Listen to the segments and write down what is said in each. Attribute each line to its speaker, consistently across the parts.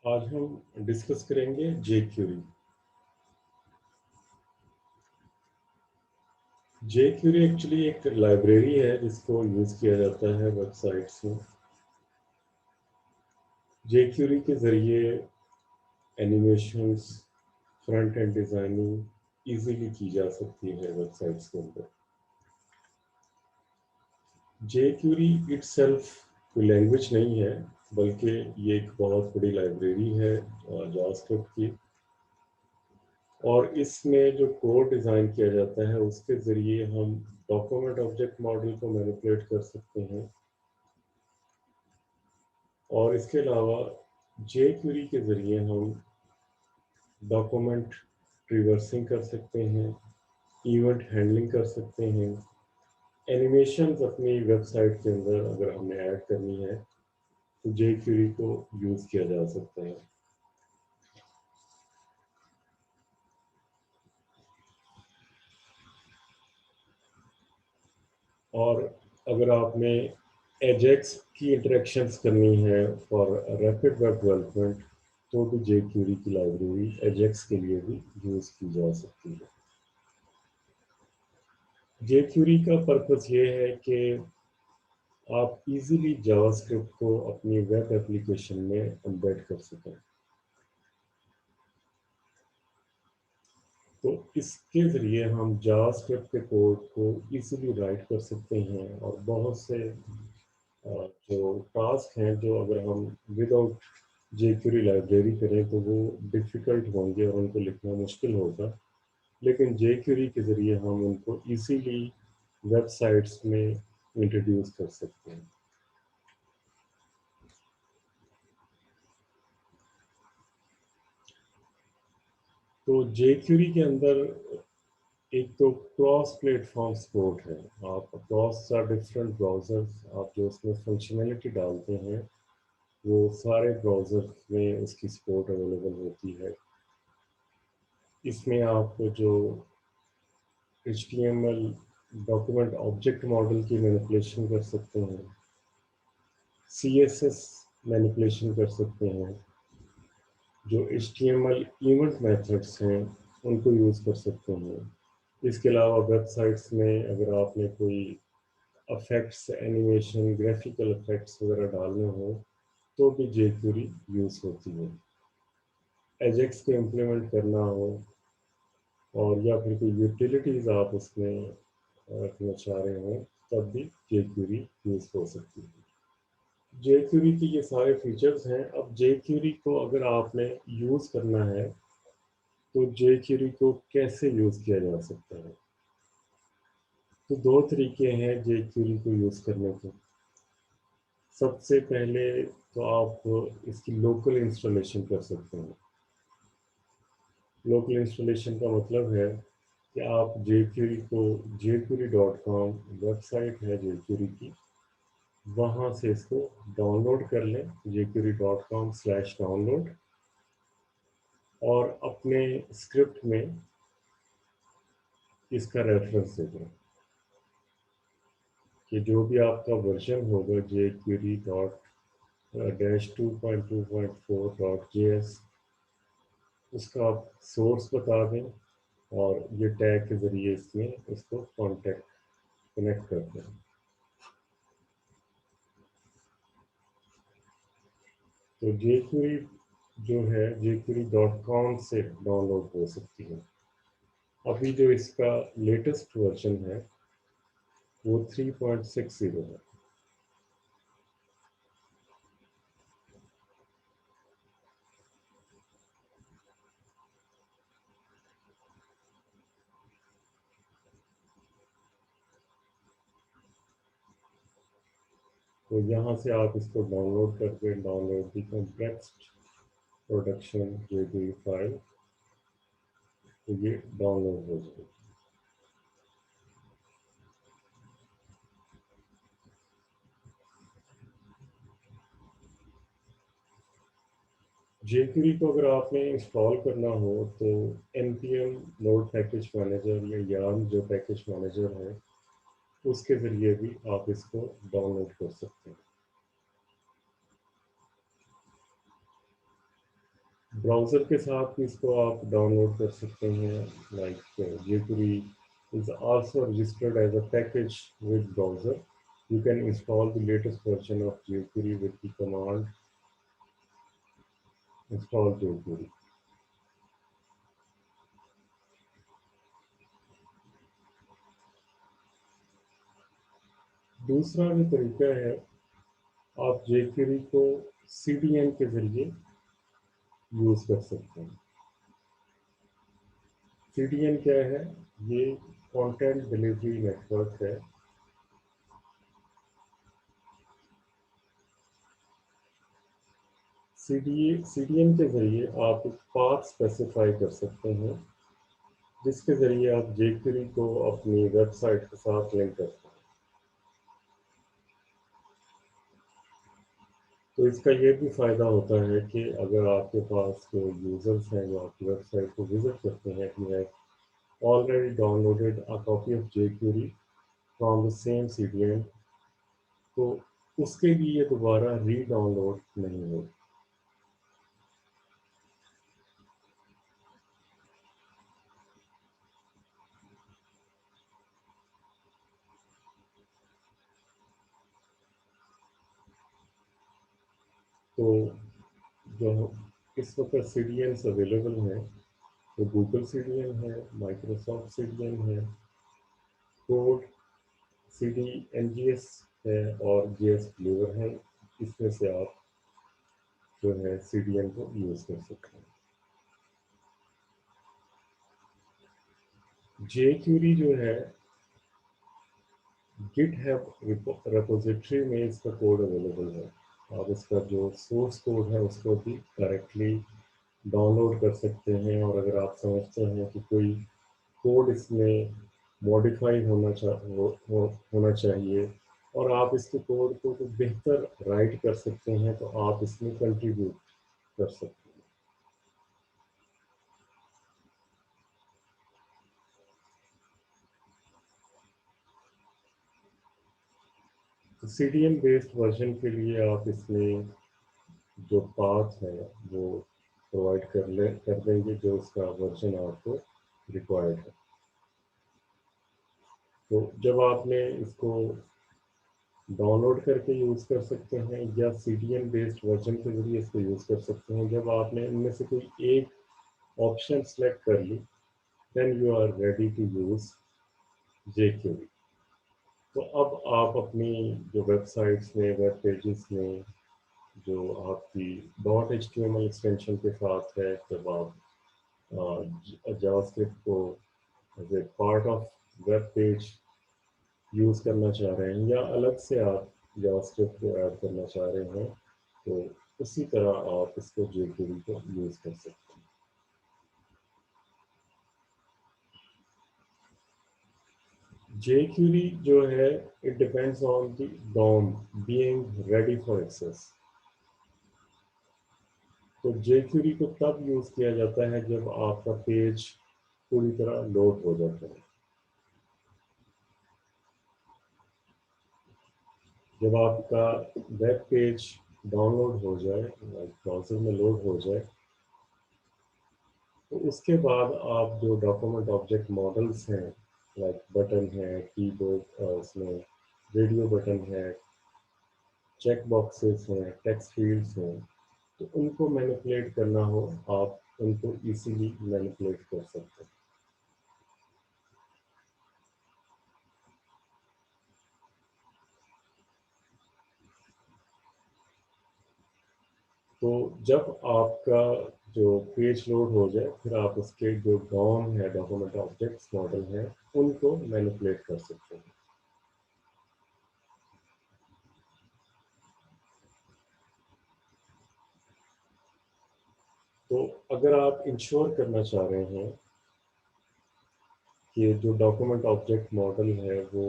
Speaker 1: आज हम डिस्कस करेंगे जेक्यूरी। जेक्यूरी एक्चुअली एक लाइब्रेरी है जिसको यूज किया जाता है वेबसाइट्स में। जेक्यूरी के जरिए animations, front end designing easily की जा सकती है वेबसाइट्स के अंदर। जेक्यूरी इटसेल्फ कोई लैंग्वेज नहीं है, बल्कि ये एक बहुत बड़ी लाइब्रेरी है जावास्क्रिप्ट की। और इसमें जो कोड डिज़ाइन किया जाता है उसके ज़रिए हम डॉक्यूमेंट ऑब्जेक्ट मॉडल को मैनिपुलेट कर सकते हैं। और इसके अलावा जेक्यूरी के ज़रिए हम डॉक्यूमेंट रिवर्सिंग कर सकते हैं, इवेंट हैंडलिंग कर सकते हैं। एनिमेशंस अपनी वेबसाइट के अंदर अगर हमने ऐड करनी है तो जेक्यूरी को यूज़ किया जा सकता है। और अगर आपने एजेक्स की इंटरेक्शंस करनी है फॉर रैपिड वेब डेवलपमेंट तो भी जेक्यूरी की लाइब्रेरी एजेक्स के लिए भी यूज़ की जा सकती है। जेक्यूरी का पर्पस ये है कि आप इजीली जावास्क्रिप्ट को अपनी वेब एप्लीकेशन में एम्बेड कर सकें। तो इसके ज़रिए हम जावास्क्रिप्ट के कोड को इजीली राइट कर सकते हैं और बहुत से जो टास्क हैं जो अगर हम विदाउट जेक्यूरी लाइब्रेरी करें तो वो डिफ़िकल्ट होंगे और उनको लिखना मुश्किल होगा। लेकिन जेक्यूरी के ज़रिए हम उनको इजीली वेबसाइट्स में इंट्रोड्यूस कर सकते हैं। तो जेक्यूरी के अंदर एक तो क्रॉस प्लेटफॉर्म सपोर्ट है। आप अक्रॉस डिफरेंट ब्राउज़र्स आप जो उसमें फंक्शनैलिटी डालते हैं वो सारे ब्राउज़र में उसकी सपोर्ट अवेलेबल होती है। इसमें आप जो HTML डॉक्यूमेंट ऑब्जेक्ट मॉडल की मैनिपुलेशन कर सकते हैं, CSS मैनिपुलेशन कर सकते हैं, जो HTML इवेंट मेथड्स हैं उनको यूज़ कर सकते हैं। इसके अलावा वेबसाइट्स में अगर आपने कोई इफेक्ट्स, एनिमेशन, ग्राफिकल इफेक्ट्स वगैरह डालने हो तो भी जेक्यूरी यूज़ होती है। एजेक्स को इम्प्लीमेंट करना हो और या फिर कोई यूटिलिटीज़ आप उसमें रखना चाह रहे हो तब भी जेक्यूरी यूज़ हो सकती है। जेक्यूरी के ये सारे फीचर्स हैं। अब जेक्यूरी को अगर आपने यूज़ करना है तो जेक्यूरी को कैसे यूज़ किया जा सकता है? तो दो तरीके हैं जेक्यूरी को यूज़ करने के। सबसे पहले तो आप इसकी लोकल इंस्टॉलेशन कर सकते हैं। लोकल इंस्टॉलेशन का मतलब है कि आप जेक्यूरी को jquery.com वेबसाइट है जेक्यूरी की, वहाँ से इसको डाउनलोड कर लें jquery.com/download और अपने स्क्रिप्ट में इसका रेफरेंस दे दें कि जो भी आपका वर्जन होगा jQuery.-2.2.4.js उसका आप सोर्स बता दें और ये टैग के ज़रिए इसमें इसको कॉन्टेक्ट कनेक्ट करते हैं। तो jQuery जो है jQuery.com से डाउनलोड हो सकती है। अभी जो इसका लेटेस्ट वर्जन है वो 3.60 है। तो यहाँ से आप इसको डाउनलोड करके download the complex production jQuery file, तो ये डाउनलोड हो जाएगी। jQuery को अगर आपने इंस्टॉल करना हो तो npm नोड पैकेज मैनेजर या yarn जो पैकेज मैनेजर है उसके ज़रिए भी आप इसको डाउनलोड कर सकते हैं। ब्राउज़र के साथ भी इसको आप डाउनलोड कर सकते हैं, like jQuery is also registered as a package with browser. You can install the latest version of jQuery with the command install jQuery. दूसरा जो तरीका है, आप jQuery को CDN के ज़रिए यूज़ कर सकते हैं। CDN क्या है? ये कंटेंट डिलीवरी नेटवर्क है। CDN के ज़रिए आप एक पाथ स्पेसिफाई कर सकते हैं, जिसके ज़रिए आप jQuery को अपनी वेबसाइट के साथ लिंक कर सकते हैं। तो इसका ये भी फ़ायदा होता है कि अगर आपके पास जो यूज़र्स हैं जो आपकी वेबसाइट को विज़िट करते हैं, who have already downloaded a copy of jQuery from the same CDN, तो उसके लिए दोबारा री-डाउनलोड नहीं होगा। तो जो इस वक्त CDNs अवेलेबल हैं, तो गूगल CDN है, माइक्रोसॉफ्ट CDN है, कोड CDNGS है और JS Flavor है। इसमें से आप जो है CDN को यूज़ कर सकते हैं। jQuery जो है GitHub repository में इसका कोड अवेलेबल है। आप इसका जो सोर्स कोड है उसको भी डायरेक्टली डाउनलोड कर सकते हैं, और अगर आप समझते हैं कि कोई कोड इसमें मॉडिफाई होना चाहिए और आप इसके कोड को बेहतर राइट कर सकते हैं, तो आप इसमें कंट्रीब्यूट कर सकते हैं। तो CDN बेस्ड वर्जन के लिए आप इसमें जो पाथ है वो प्रोवाइड कर देंगे, जो उसका वर्जन आपको रिक्वायर्ड है। तो जब आपने इसको डाउनलोड करके यूज़ कर सकते हैं या CDN बेस्ड वर्जन के ज़रिए इसको यूज़ कर सकते हैं, जब आपने इनमें से कोई एक ऑप्शन सेलेक्ट कर ली, then you are ready to use jQuery। तो अब आप अपनी जो वेबसाइट्स में, वेब पेजेस में, जो आपकी .html एक्सटेंशन के साथ है, जब आप जावास्क्रिप्ट को as a part of web page use करना चाह रहे हैं, या अलग से आप जावास्क्रिप्ट को ऐड करना चाह रहे हैं, तो उसी तरह आप इसको jQuery को यूज़ कर सकते हैं। jQuery जो है, it depends on the DOM being ready for access। तो jQuery को तब यूज़ किया जाता है जब आपका पेज पूरी तरह लोड हो जाता है। जब आपका वेब पेज डाउनलोड हो जाए, ब्राउज़र में लोड हो जाए, तो उसके बाद आप जो डॉक्यूमेंट ऑब्जेक्ट मॉडल्स हैं, लाइक बटन है, कीबोर्ड, उसमें रेडियो बटन है, चेक बॉक्सेस हैं, टेक्स्ट फील्ड्स हैं, तो उनको मैनिपुलेट करना हो, आप उनको इजीली मैनिपुलेट कर सकते हैं। तो जब आपका जो पेज लोड हो जाए, फिर आप उसके जो डॉम है, डॉक्यूमेंट ऑब्जेक्ट्स मॉडल हैं, उनको मैनिपुलेट कर सकते हैं। तो अगर आप इंश्योर करना चाह रहे हैं कि जो डॉक्यूमेंट ऑब्जेक्ट मॉडल है वो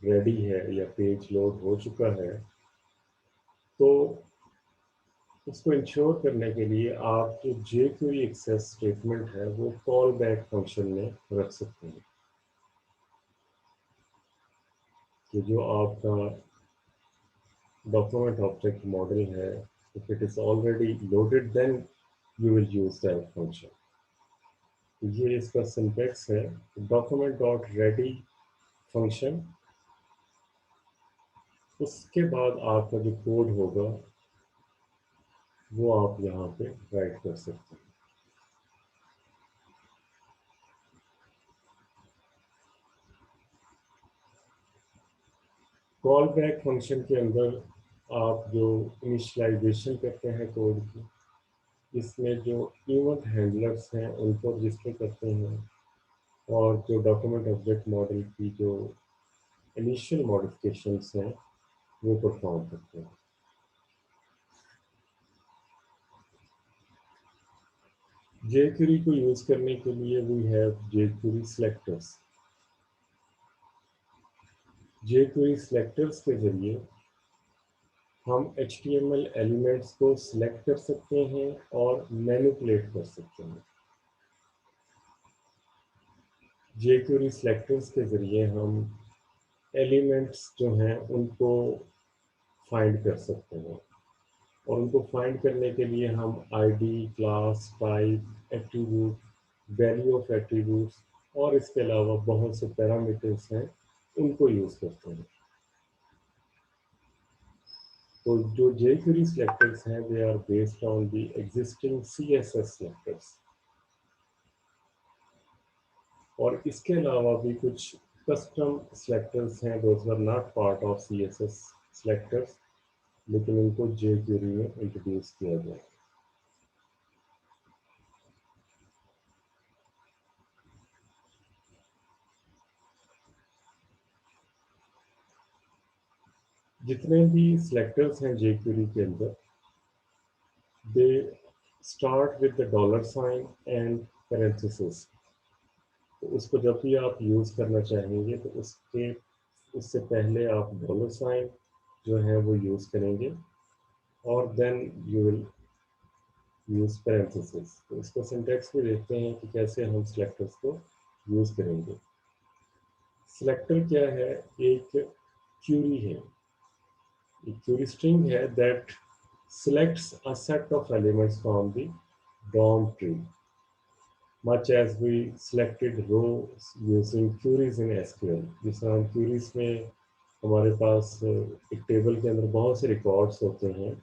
Speaker 1: रेडी है या पेज लोड हो चुका है, तो उसको इंश्योर करने के लिए आप जो jQuery एक्सेस स्टेटमेंट है वो कॉल बैक फंक्शन में रख सकते हैं, कि जो आपका डॉक्यूमेंट ऑब्जेक्ट मॉडल है, if it is already loaded, then you will use that function. ये इसका सिंटैक्स है, डॉक्यूमेंट डॉट रेडी फंक्शन। उसके बाद आपका जो कोड होगा वो आप यहाँ पे राइट कर सकते हैं। कॉल बैक फंक्शन के अंदर आप जो इनिशियलाइजेशन करते हैं कोड की, इसमें जो इवेंट हैंडलर्स हैं उनको रजिस्टर करते हैं, और जो डॉक्यूमेंट ऑब्जेक्ट मॉडल की जो इनिशियल मॉडिफिकेशंस हैं वो परफॉर्म करते हैं। jQuery को यूज़ करने के लिए we have jQuery selectors। jQuery selectors के जरिए हम HTML एलिमेंट्स को सिलेक्ट कर सकते हैं और मैनिपुलेट कर सकते हैं। jQuery selectors के जरिए हम एलिमेंट्स जो हैं उनको फाइंड कर सकते हैं, और उनको फाइंड करने के लिए हम ID, class, type, attribute, value of attributes और इसके अलावा बहुत से पैरामीटर्स हैं उनको यूज़ करते हैं। तो जो jQuery selectors हैं they are based on the existing CSS selectors, और इसके अलावा भी कुछ कस्टम selectors हैं, those are not part of CSS selectors, लेकिन इनको jQuery में इंट्रोड्यूस किया गया है। जितने भी selectors हैं jQuery के अंदर, they start with the dollar sign and parenthesis। तो उसको जब भी आप यूज़ करना चाहेंगे तो उससे पहले आप डॉलर साइन जो है वो यूज़ करेंगे, और then you will use parenthesis. तो इसका सिंटैक्स भी देखते हैं कि कैसे हम सिलेक्टर्स को यूज़ करेंगे। सिलेक्टर क्या है? एक क्यूरी है, एक क्यूरी स्ट्रिंग है that selects a set of elements from the DOM tree, much as we selected rows using queries in SQL। जिस तरह हम queries में हमारे पास एक टेबल के अंदर बहुत से रिकॉर्ड्स होते हैं,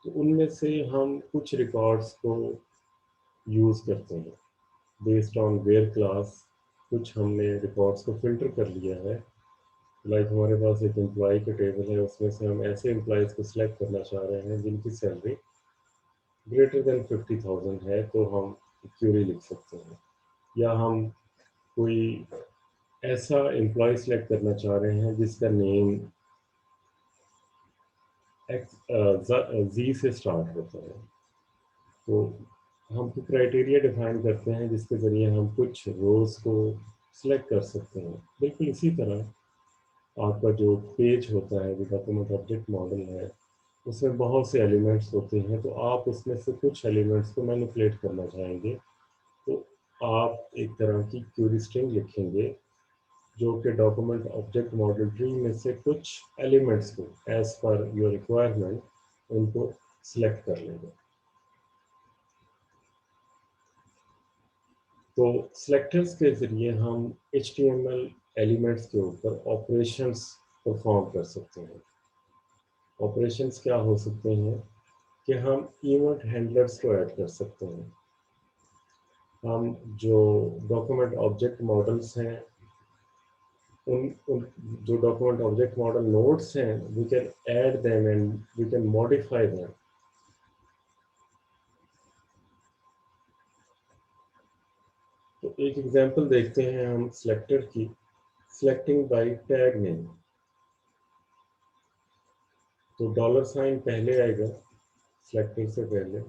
Speaker 1: तो उनमें से हम कुछ रिकॉर्ड्स को यूज़ करते हैं बेस्ड ऑन वेयर क्लास। कुछ हमने रिकॉर्ड्स को फिल्टर कर लिया है, लाइक हमारे पास एक एम्प्लॉय का टेबल है, उसमें से हम ऐसे एम्प्लॉयज़ को सिलेक्ट करना चाह रहे हैं जिनकी सैलरी ग्रेटर देन 50,000 है, तो हम क्यूरी लिख सकते हैं। या हम कोई ऐसा एम्प्लॉय सेलेक्ट करना चाह रहे हैं जिसका नेम जी से स्टार्ट होता है, तो हम कुछ क्राइटेरिया डिफाइन करते हैं जिसके ज़रिए हम कुछ रोज़ को सिलेक्ट कर सकते हैं। बिल्कुल इसी तरह आपका जो पेज होता है, जो डॉक्यूमेंट ऑब्जेक्ट मॉडल है, उसमें बहुत से एलिमेंट्स होते हैं, तो आप उसमें से कुछ एलिमेंट्स को मैनिपुलेट करना चाहेंगे, तो आप एक तरह की क्यूरी स्ट्रिंग लिखेंगे जो कि डॉक्यूमेंट ऑब्जेक्ट मॉडल ट्री में से कुछ एलिमेंट्स को एज पर योर रिक्वायरमेंट उनको सिलेक्ट कर लेंगे। तो सिलेक्टर्स के ज़रिए हम HTML एलिमेंट्स के ऊपर ऑपरेशंस परफॉर्म कर सकते हैं। ऑपरेशंस क्या हो सकते हैं कि हम इवेंट हैंडलर्स को ऐड कर सकते हैं। हम जो डॉक्यूमेंट ऑब्जेक्ट मॉडल्स हैं, उन जो डॉक्यूमेंट ऑब्जेक्ट मॉडल नोड्स हैं, we can add them and we can modify them. तो एक एग्जांपल देखते हैं हम सिलेक्टर की, सिलेक्टिंग बाय टैग नेम। तो डॉलर साइन पहले आएगा सिलेक्टर से पहले,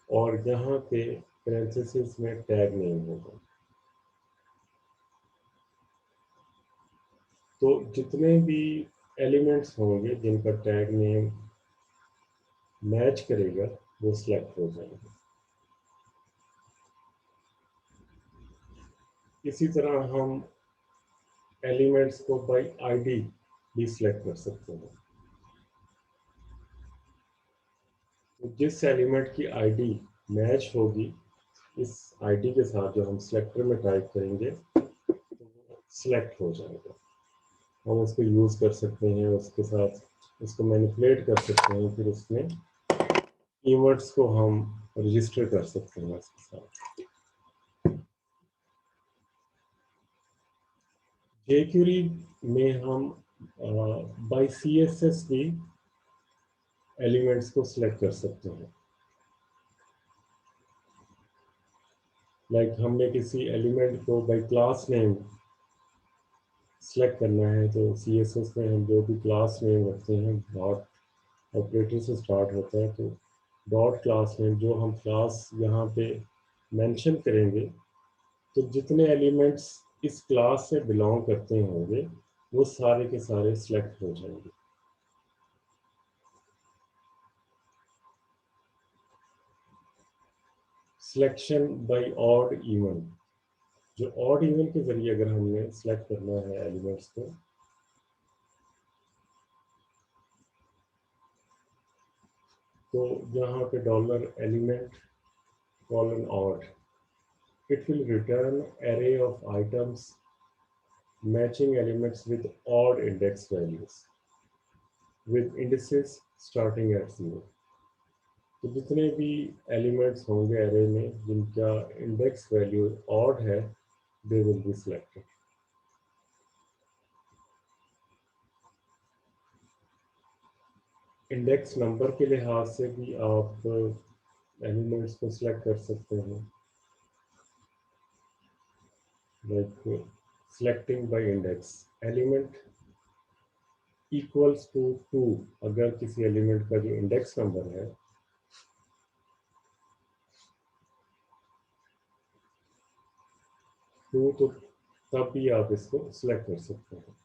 Speaker 1: और यहाँ पे पैरेंथेसिस में टैग नेम होगा। तो जितने भी एलिमेंट्स होंगे जिनका टैग नेम मैच करेगा वो सिलेक्ट हो जाएंगे। इसी तरह हम एलिमेंट्स को बाय आईडी भी सिलेक्ट कर सकते हैं। तो जिस एलिमेंट की आईडी मैच होगी इस आईडी के साथ जो हम सिलेक्टर में टाइप करेंगे तो वो सिलेक्ट हो जाएगा। हम उसको यूज़ कर सकते हैं, उसके साथ उसको मैनिपुलेट कर सकते हैं, फिर उसमें कीवर्ड्स को हम रजिस्टर कर सकते हैं उसके साथ। jQuery में हम बाय CSS भी एलिमेंट्स को सिलेक्ट कर सकते हैं। लाइक हमने किसी एलिमेंट को बाय क्लास नेम सिलेक्ट करना है तो CSS में हम जो भी क्लास नेम रखते हैं डॉट ऑपरेटर से स्टार्ट होता है, तो डॉट क्लास नेम जो हम क्लास यहाँ पे मेंशन करेंगे तो जितने एलिमेंट्स इस क्लास से बिलोंग करते होंगे वो सारे के सारे सिलेक्ट हो जाएंगे। सिलेक्शन बाय ऑड इवन, जो ऑड इवन के जरिए अगर हमने सिलेक्ट करना है एलिमेंट्स को तो यहाँ पे dollar element colon odd, it will return array of items matching elements with odd index values with indices starting at 0। तो जितने भी एलिमेंट्स होंगे एरे में जिनका इंडेक्स वैल्यू ऑड है they will be selected. Index number के लिहाज से भी आप एलिमेंट्स को सिलेक्ट कर सकते हैं, like selecting by index element equals to 2। अगर किसी एलिमेंट का जो इंडेक्स नंबर है 2 तो तब भी आप इसको सिलेक्ट कर सकते हैं।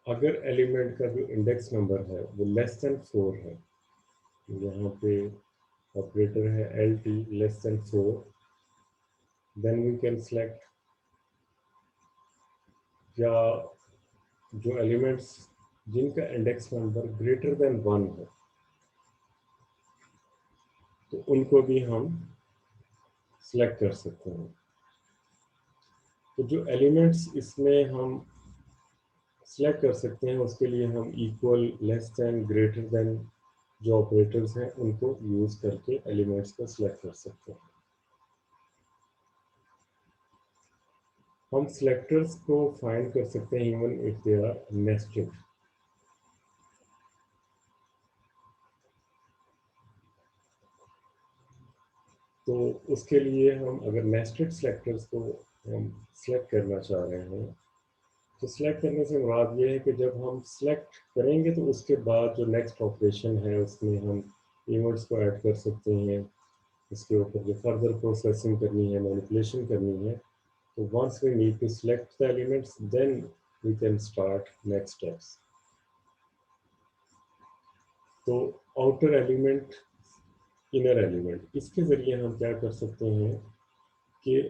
Speaker 1: अगर एलिमेंट का जो इंडेक्स नंबर है वो लेस देन 4 है, यहाँ पे ऑपरेटर है LT less than 4, then we can select. या जो एलिमेंट्स जिनका इंडेक्स नंबर ग्रेटर देन 1 है तो उनको भी हम सिलेक्ट कर सकते हैं। तो जो एलिमेंट्स इसमें हम सिलेक्ट कर सकते हैं उसके लिए हम equal, less than, greater than जो ऑपरेटर्स हैं उनको यूज करके एलिमेंट्स को सिलेक्ट कर सकते हैं। हम सिलेक्टर्स को फाइंड कर सकते हैं even if they are nested. तो उसके लिए हम अगर नेस्टेड सिलेक्टर्स को हम सिलेक्ट करना चाह रहे हैं तो सिलेक्ट करने से मुराद ये है कि जब हम सिलेक्ट करेंगे तो उसके बाद जो नेक्स्ट ऑपरेशन है उसमें हम इवेंट्स को ऐड कर सकते हैं, इसके ऊपर जो फर्दर प्रोसेसिंग करनी है, मैनिपुलेशन करनी है। तो once we need to select the elements then we can start next steps। तो आउटर एलिमेंट, इनर एलिमेंट, इसके ज़रिए हम क्या कर सकते हैं कि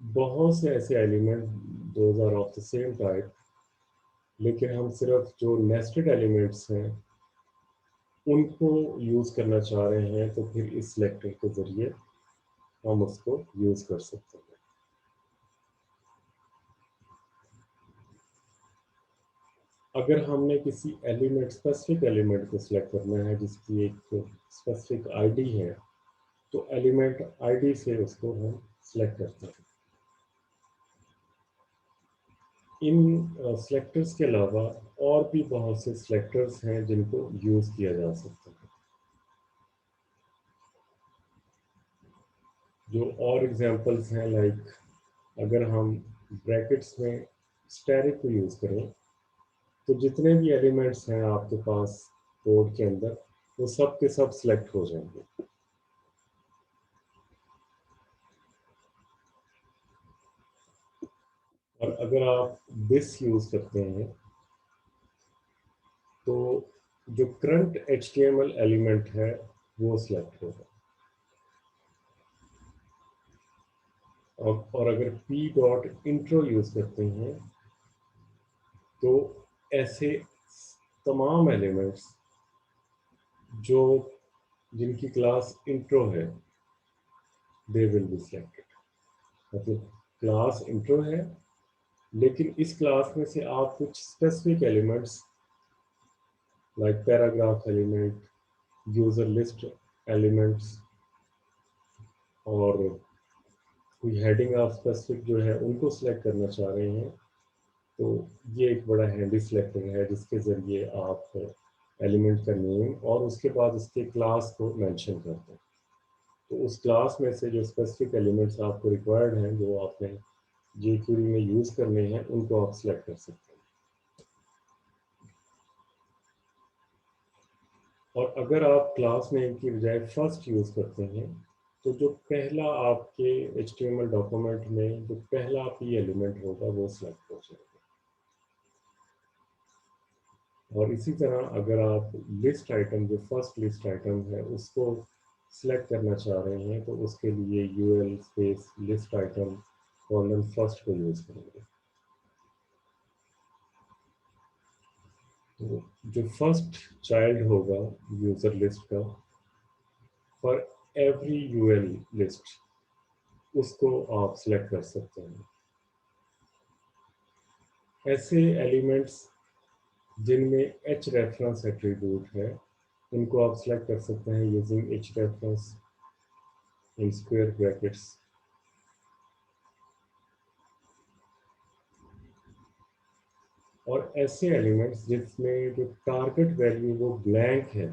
Speaker 1: बहुत से ऐसे element those are of the same type, लेकिन हम सिर्फ जो नेस्टेड एलिमेंट्स हैं उनको यूज़ करना चाह रहे हैं तो फिर इस सिलेक्टर के ज़रिए हम उसको यूज़ कर सकते हैं। अगर हमने किसी एलिमेंट, स्पेसिफिक एलिमेंट को सिलेक्ट करना है जिसकी एक स्पेसिफिक आईडी है तो एलिमेंट आईडी से उसको हम सिलेक्ट करते हैं। इन सिलेक्टर्स के अलावा और भी बहुत से सिलेक्टर्स हैं जिनको यूज़ किया जा सकता है। जो और एग्जांपल्स हैं लाइक अगर हम ब्रैकेट्स में स्टैरिक को यूज़ करें तो जितने भी एलिमेंट्स हैं आपके पास कोड के अंदर वो सब के सब सिलेक्ट हो जाएंगे। और अगर आप दिस यूज़ करते हैं तो जो करंट HTML एलिमेंट है वो सिलेक्ट होगा। और अगर p.intro यूज़ करते हैं तो ऐसे तमाम एलिमेंट्स जो जिनकी क्लास इंट्रो है, दे विल बी सिलेक्टेड। मतलब क्लास इंट्रो है, लेकिन इस क्लास में से आप कुछ specific elements like paragraph element, user list elements और कोई हेडिंग आप स्पेसिफिक जो है उनको सिलेक्ट करना चाह रहे हैं, तो ये एक बड़ा हैंडी सिलेक्टर है जिसके ज़रिए आप एलिमेंट का नेम और उसके बाद उसके क्लास को मेंशन करते हैं। तो उस क्लास में से जो स्पेसिफिक एलिमेंट्स आपको रिक्वायर्ड हैं, जो आपने jQuery में यूज़ करने हैं, उनको आप सिलेक्ट कर सकते हैं। और अगर आप क्लास नेम की बजाय फर्स्ट यूज़ करते हैं, तो जो पहला आपके HTML डॉक्यूमेंट में जो पहला पी एलिमेंट होगा वो सिलेक्ट हो जाएगा। और इसी तरह अगर आप लिस्ट आइटम, जो फर्स्ट लिस्ट आइटम है, उसको सिलेक्ट करना चाह रहे हैं, तो उसके लिए UL space list item colon first को यूज़ करेंगे। तो जो फर्स्ट चाइल्ड होगा यूज़र लिस्ट का, फॉर एवरी यूएल लिस्ट, उसको आप सिलेक्ट कर सकते हैं। ऐसे एलिमेंट्स जिनमें एच रेफरेंस एट्रीब्यूट है, उनको आप सिलेक्ट कर सकते हैं using H reference in square brackets. और ऐसे एलिमेंट्स जिसमें जो टारगेट वैल्यू वो ब्लैंक है,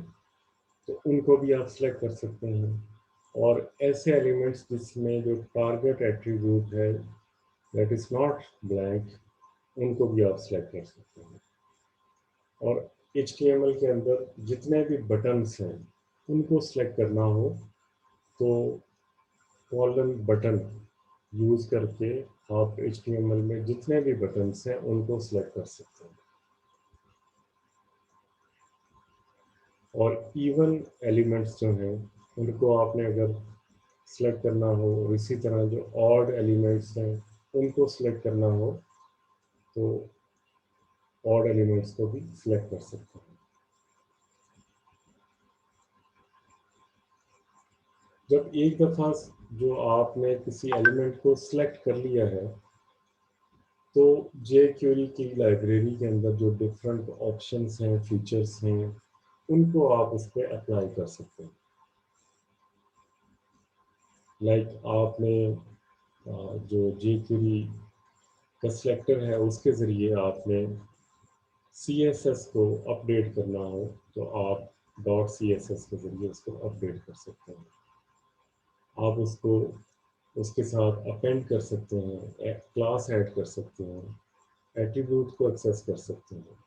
Speaker 1: तो उनको भी आप सिलेक्ट कर सकते हैं। और ऐसे एलिमेंट्स जिसमें जो टारगेट एट्रीब्यूट है दैट इज नॉट ब्लैंक, उनको भी आप सिलेक्ट कर सकते हैं। और HTML के अंदर जितने भी बटन्स हैं, उनको सिलेक्ट करना हो तो कॉलन बटन यूज़ करके आप HTML में जितने भी बटन्स हैं उनको सिलेक्ट कर सकते हैं। और इवन एलिमेंट्स जो हैं उनको आपने अगर सिलेक्ट करना हो, और इसी तरह जो ऑड एलिमेंट्स हैं उनको सिलेक्ट करना हो, तो ऑड एलिमेंट्स को भी सिलेक्ट कर सकते हैं। जब एक दफ़ा जो आपने किसी एलिमेंट को सिलेक्ट कर लिया है, तो jQuery की लाइब्रेरी के अंदर जो डिफरेंट ऑप्शंस हैं, फीचर्स हैं, उनको आप उस पर अप्लाई कर सकते हैं। लाइक आपने जो jQuery का सिलेक्टर है उसके ज़रिए आपने CSS को अपडेट करना हो, तो आप .css के ज़रिए उसको अपडेट कर सकते हैं। आप उसको उसके साथ अपेंड कर सकते हैं, क्लास ऐड कर सकते हैं, एट्रीब्यूट को एक्सेस कर सकते हैं।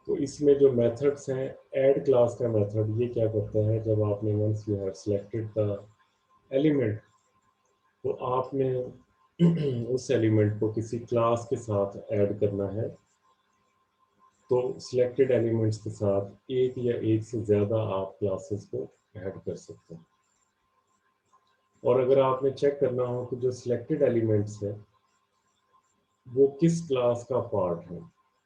Speaker 1: तो इसमें जो मेथड्स हैं, ऐड क्लास का मेथड ये क्या करता है, जब आपने once you have selected the element, तो आपने उस एलिमेंट को किसी क्लास के साथ ऐड करना है, तो सिलेक्टेड एलिमेंट्स के साथ एक या एक से ज़्यादा आप क्लासेस को ऐड कर सकते हैं। और अगर आपने चेक करना हो कि जो सिलेक्टेड एलिमेंट्स है वो किस क्लास का पार्ट है,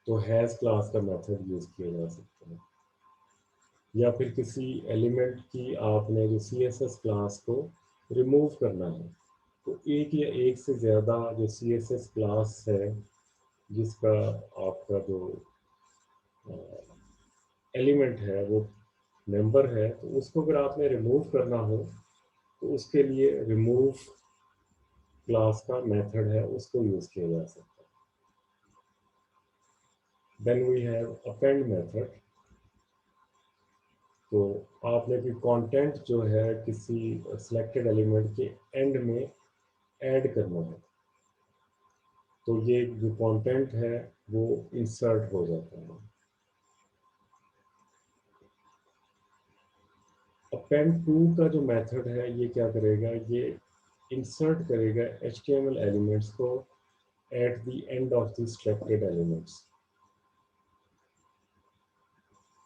Speaker 1: तो हैज़ क्लास का मेथड यूज़ किया जा सकता है। या फिर किसी एलिमेंट की आपने जो CSS क्लास को रिमूव करना है, तो एक या एक से ज़्यादा जो CSS क्लास है जिसका आपका जो एलिमेंट है वो मेंबर है, तो उसको अगर आपने रिमूव करना हो, तो उसके लिए रिमूव क्लास का मेथड है, उसको यूज़ किया जा सकता है। Then we have append method. तो आपने भी कंटेंट जो है किसी सिलेक्टेड एलिमेंट के एंड में ऐड करना है, तो ये जो कंटेंट है वो इंसर्ट हो जाता है। अपेंड टू का जो मेथड है ये क्या करेगा, ये इंसर्ट करेगा HTML एलिमेंट्स को at the end of the selected elements.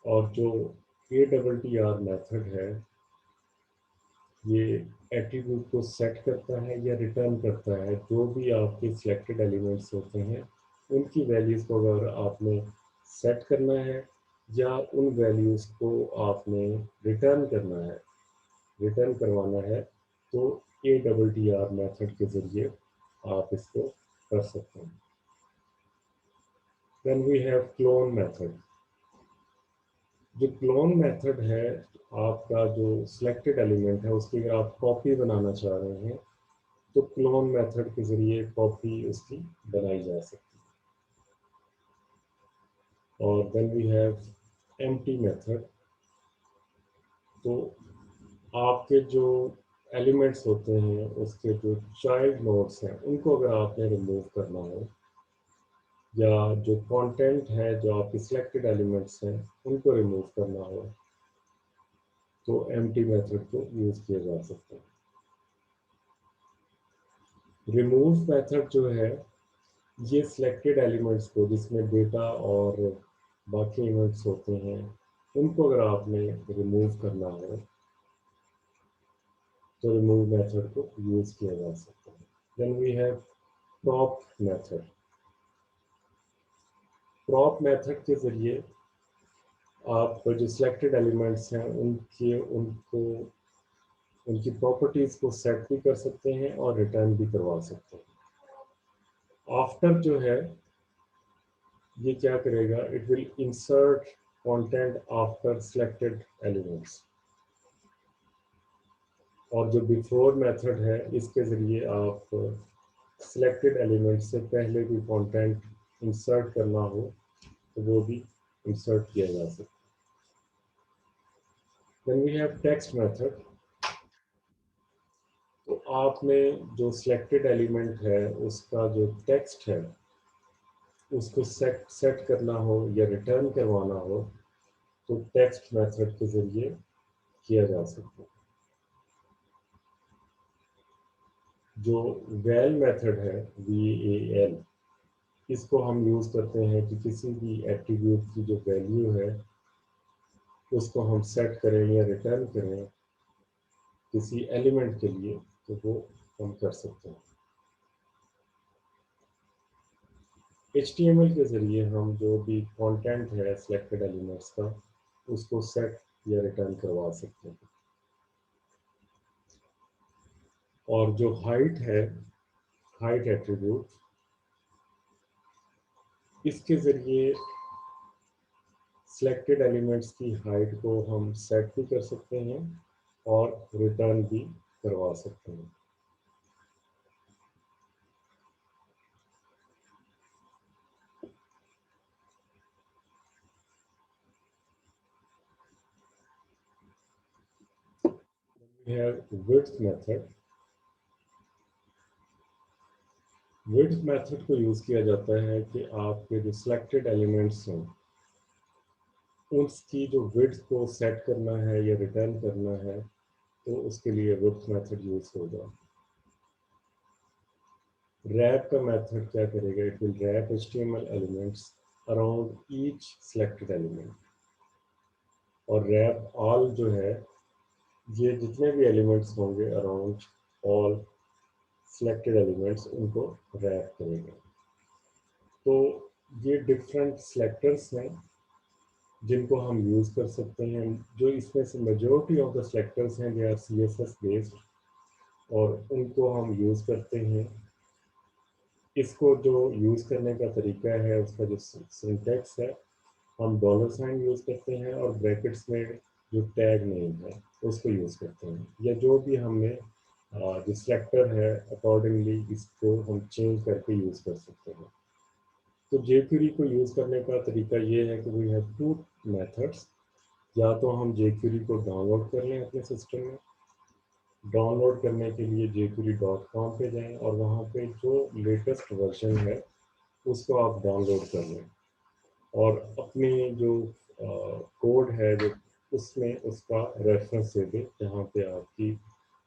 Speaker 1: और जो ATTR मेथड है ये एट्रीब्यूट को सेट करता है या रिटर्न करता है। जो भी आपके सिलेक्टेड एलिमेंट्स होते हैं उनकी वैल्यूज़ को अगर आपने सेट करना है या उन वैल्यूज़ को आपने रिटर्न करना है, रिटर्न करवाना है, तो ATTR मेथड के ज़रिए आप इसको कर सकते हैं। Then we have clone method. जो क्लोन मेथड है, आपका जो सिलेक्टेड एलिमेंट है उसकी अगर आप कॉपी बनाना चाह रहे हैं तो क्लोन मेथड के ज़रिए कॉपी उसकी बनाई जा सकती है। और then we have empty method. तो आपके जो एलिमेंट्स होते हैं उसके जो चाइल्ड नोड्स हैं उनको अगर आपने रिमूव करना हो, या जो कंटेंट है जो आपके सिलेक्टेड एलिमेंट्स हैं उनको रिमूव करना हो, तो एम्प्टी मेथड को यूज़ किया जा सकता है। रिमूव मेथड जो है, ये सिलेक्टेड एलिमेंट्स को जिसमें डेटा और बाकी एलिमेंट्स होते हैं उनको अगर आपने रिमूव करना हो तो रिमूव मेथड को यूज़ किया जा सकता है। Then we have prop method. Prop method के ज़रिए आप जो सिलेक्टेड एलिमेंट्स हैं उनकी प्रॉपर्टीज़ को सेट भी कर सकते हैं और रिटर्न भी करवा सकते हैं। आफ्टर जो है, ये क्या करेगा, it will insert content after selected elements. और जो बिफोर मेथड है, इसके ज़रिए आप सिलेक्टेड एलिमेंट से पहले भी कंटेंट इंसर्ट करना हो तो वो भी इंसर्ट किया जा सकता है। Then we have text method. तो आपने जो सिलेक्टेड एलिमेंट है उसका जो टेक्स्ट है उसको सेट करना हो या रिटर्न करवाना हो तो टेक्स्ट मेथड के ज़रिए किया जा सकता है। जो वैल मेथड है, VAL, इसको हम यूज़ करते हैं कि किसी भी एट्रीब्यूट की जो वैल्यू है उसको हम सेट करें या रिटर्न करें किसी एलिमेंट के लिए, तो वो हम कर सकते हैं। HTML के ज़रिए हम जो भी कंटेंट है सिलेक्टेड एलिमेंट्स का उसको सेट या रिटर्न करवा सकते हैं। और जो हाइट है, हाइट एट्रीब्यूट, इसके ज़रिए सिलेक्टेड एलिमेंट्स की हाइट को हम सेट भी कर सकते हैं और रिटर्न भी करवा सकते हैं। We have width method। width method को यूज़ किया जाता है कि आपके जो सिलेक्टेड एलिमेंट्स हैं उसकी जो width को सेट करना है या रिटर्न करना है तो उसके लिए width method यूज़ होगा। wrap का मेथड क्या करेगा, it will wrap HTML elements around each selected element। और wrap all जो है, ये जितने भी एलिमेंट्स होंगे अराउंड ऑल सिलेक्टेड एलिमेंट्स उनको रैप करेगा। तो ये डिफरेंट सिलेक्टर्स हैं जिनको हम यूज़ कर सकते हैं। जो इसमें से मेजॉरिटी ऑफ द सिलेक्टर्स हैं दे आर CSS बेस्ड और उनको हम यूज़ करते हैं। इसको जो यूज़ करने का तरीका है, उसका जो सिंटैक्स है, हम $साइन यूज़ करते हैं और ब्रैकेट्स में जो टैग नेम है उसको यूज़ करते हैं, या जो भी हमने जो सिलेक्टर है अकॉर्डिंगली इसको हम चेंज करके यूज़ कर सकते हैं। तो jQuery को यूज़ करने का तरीका ये है कि वी हैव टू मेथड्स। या तो हम jQuery को डाउनलोड कर लें अपने सिस्टम में। डाउनलोड करने के लिए jQuery.com पे जाएं और वहाँ पे जो लेटेस्ट वर्जन है उसको आप डाउनलोड कर लें और अपनी जो कोड है जो उसमें उसका रेफरेंस दे दें जहाँ पे आपकी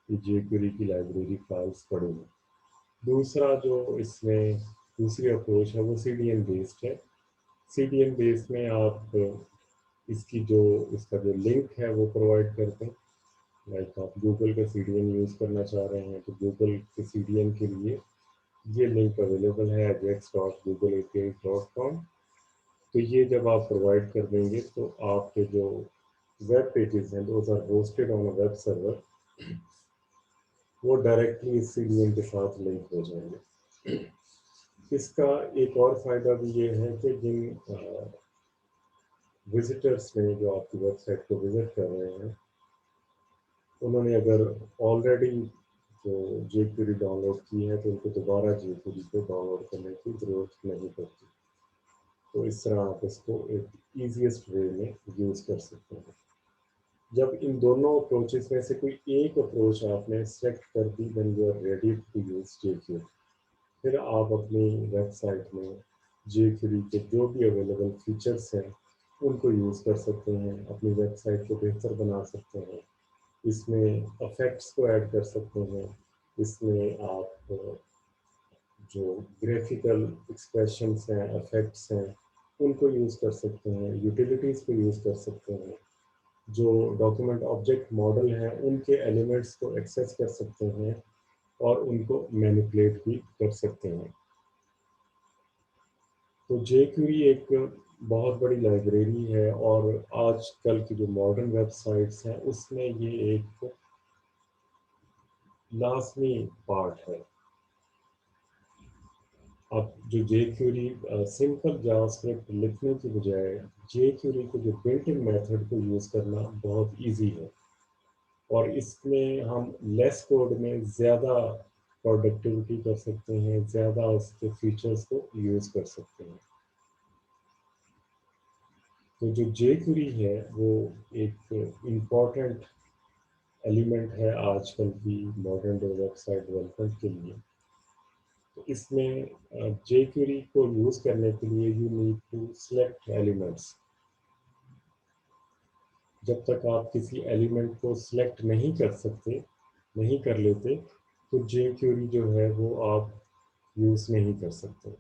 Speaker 1: jQuery की लाइब्रेरी फाइल्स पड़ी हैं। दूसरा जो इसमें दूसरी अप्रोच है वो CDN बेस्ड है। CDN बेस्ड में आप इसकी जो इसका जो लिंक है वो प्रोवाइड करते हैं, लाइक आप गूगल का CDN यूज़ करना चाह रहे हैं तो गूगल के CDN के लिए ये लिंक अवेलेबल है ajax.googleapi.com। तो ये जब आप प्रोवाइड कर देंगे तो आपके जो वेब पेजेस हैं those are hosted on a web server, वो डायरेक्टली इस CDN के साथ लिंक हो जाएंगे। इसका एक और फ़ायदा भी ये है कि जिन विजिटर्स ने जो आपकी वेबसाइट को विजिट कर रहे हैं उन्होंने अगर ऑलरेडी जो jQuery डाउनलोड की है तो उनको दोबारा jQuery को डाउनलोड करने की ज़रूरत नहीं पड़ती। तो इस तरह आप इसको एक ईजीएस्ट वे में यूज़ कर सकते हैं। जब इन दोनों अप्रोचेस में से कोई एक अप्रोच आपने सेलेक्ट कर दी then you are ready to use jQuery। फिर आप अपनी वेबसाइट में jQuery के जो भी अवेलेबल फीचर्स हैं उनको यूज़ कर सकते हैं, अपनी वेबसाइट को बेहतर बना सकते हैं। इसमें इफेक्ट्स को ऐड कर सकते हैं, इसमें आप जो ग्राफिकल एक्सप्रेशंस हैं, इफेक्ट्स हैं, उनको यूज़ कर सकते हैं, यूटिलिटीज़ को यूज़ कर सकते हैं, जो डॉक्यूमेंट ऑब्जेक्ट मॉडल हैं उनके एलिमेंट्स को एक्सेस कर सकते हैं और उनको मैनिपुलेट भी कर सकते हैं। तो jQuery एक बहुत बड़ी लाइब्रेरी है और आजकल की जो मॉडर्न वेबसाइट्स हैं उसमें ये एक लाजमी पार्ट है। अब जो jQuery सिंपल जावास्क्रिप्ट लिखने की बजाय jQuery को जो बिल्ट इन मेथड को यूज़ करना बहुत इजी है और इसमें हम लेस कोड में ज़्यादा प्रोडक्टिविटी कर सकते हैं, ज़्यादा उसके फीचर्स को यूज़ कर सकते हैं। तो जो jQuery है वो एक इम्पॉर्टेंट एलिमेंट है आजकल की मॉडर्न वेबसाइट डेवलपमेंट के लिए। तो इसमें jQuery को यूज़ करने के लिए you need to select elements. जब तक आप किसी एलिमेंट को सिलेक्ट नहीं कर सकते, नहीं कर लेते, तो jQuery जो है वो आप यूज़ नहीं कर सकते।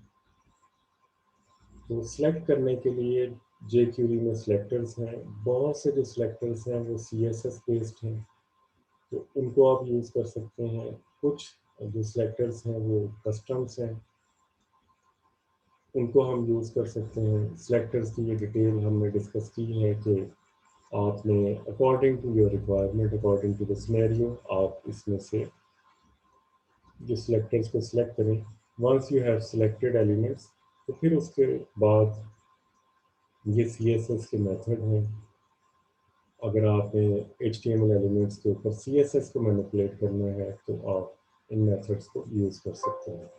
Speaker 1: तो सिलेक्ट करने के लिए jQuery में सिलेक्टर्स हैं, बहुत से जो सिलेक्टर्स हैं वो CSS बेस्ड हैं, तो उनको आप यूज़ कर सकते हैं। कुछ जो सिलेक्टर्स हैं वो कस्टम्स हैं, उनको हम यूज़ कर सकते हैं। सिलेक्टर्स की ये डिटेल हमने डिस्कस की है कि आपने according to your requirement, according to the scenario, आप इसमें से जो सिलेक्टर्स को सिलेक्ट करें। Once you have selected elements तो फिर उसके बाद ये CSS के मेथड हैं। अगर आपने HTML एलिमेंट्स के ऊपर CSS को मैनिपुलेट करना है तो आप इन मेथड्स को यूज़ कर सकते हैं।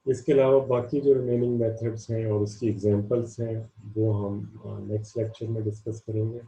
Speaker 1: इसके अलावा बाकी जो रिमेनिंग मेथड्स हैं और उसकी एग्जांपल्स हैं वो हम नेक्स्ट लेक्चर में डिस्कस करेंगे।